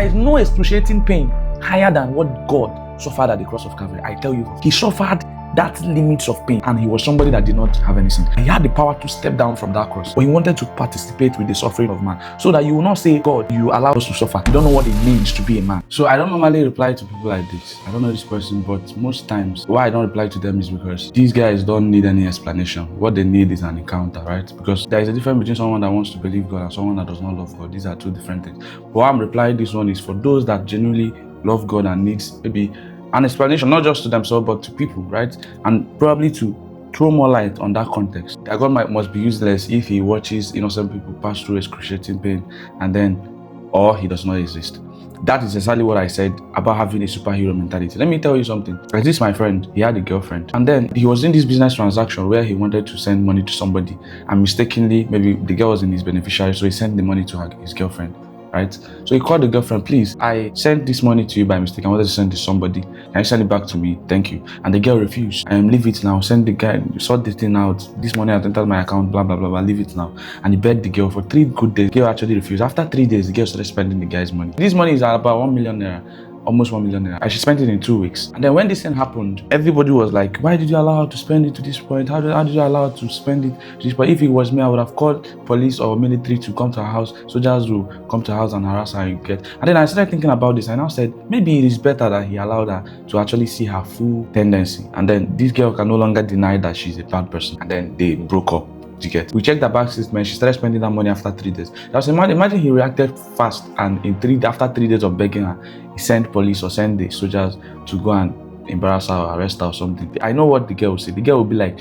There is no excruciating pain higher than what God suffered at the cross of Calvary. I tell you, he suffered that limits of pain, and he was somebody that did not have any sin. He had the power to step down from that cross, but he wanted to participate with the suffering of man, so that you will not say, God, you allow us to suffer. You don't know what it means to be a man. So I don't normally reply to people like this. I don't know this person, but most times why I don't reply to them is because these guys don't need any explanation. What they need is an encounter, right? Because there is a difference between someone that wants to believe God and someone that does not love God. These are two different things. But why I'm replying this one is for those that genuinely love God and needs maybe an explanation, not just to themselves, but to people, right? And probably to throw more light on that context. That God must be useless if he watches innocent people pass through excruciating pain and then, or he does not exist. That is exactly what I said about having a superhero mentality. Let me tell you something. Like this, my friend, he had a girlfriend, and then he was in this business transaction where he wanted to send money to somebody, and mistakenly, maybe the girl was in his beneficiary, so he sent the money to his girlfriend. Right? So he called the girlfriend, please, I sent this money to you by mistake. I wanted to send it to somebody. Can you send it back to me? Thank you. And the girl refused. Leave it now. Send the guy, sort the thing out. This money has entered my account, blah, blah, blah, blah. Leave it now. And he begged the girl for 3 good days. The girl actually refused. After 3 days, the girl started spending the guy's money. This money is about 1 million naira. Almost 1 million naira. And she spent it in 2 weeks. And then when this thing happened, everybody was like, why did you allow her to spend it to this point? How did you allow her to spend it to this point? If it was me, I would have called police or military to come to her house. Soldiers will come to her house and harass her and get. And then I started thinking about this. I now said, maybe it is better that he allowed her to actually see her full tendency. And then this girl can no longer deny that she's a bad person. And then they broke up. You get. We checked the bank statement. She started spending that money after 3 days. Imagine he reacted fast, and after 3 days of begging her, he sent police or sent the soldiers to go and embarrass her or arrest her or something. I know what the girl would say. The girl would be like,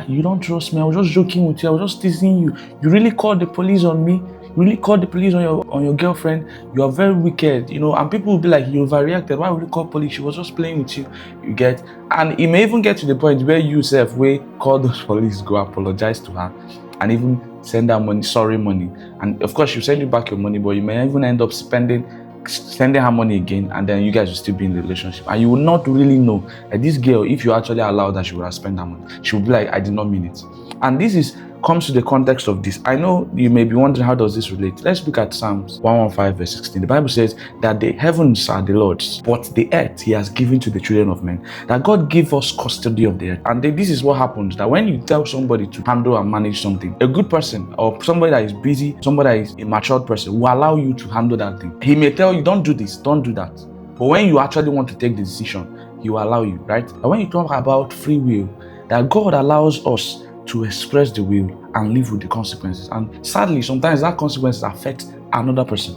you don't trust me. I was just joking with you. I was just teasing you. You really called the police on me. You really called the police on your girlfriend. You are very wicked, And people will be like, you overreacted. Why would you call police? She was just playing with you. You get. And it may even get to the point where you yourself will call those police, go apologize to her, and even send her money, sorry money. And of course, she'll send you back your money, but you may even end up sending her money again, and then you guys will still be in the relationship. And you will not really know that this girl, if you actually allow that, she would have spent her money. She will be like, I did not mean it. And this comes to the context of this. I know you may be wondering, how does this relate? Let's look at Psalms 115 verse 16. The Bible says that the heavens are the Lord's, but the earth he has given to the children of men. That God gave us custody of the earth. And this is what happens, that when you tell somebody to handle and manage something, a good person or somebody that is busy, somebody that is a matured person will allow you to handle that thing. He may tell you, don't do this, don't do that. But when you actually want to take the decision, he will allow you, right? And when you talk about free will, that God allows us to express the will and live with the consequences. And sadly, sometimes that consequences affect another person.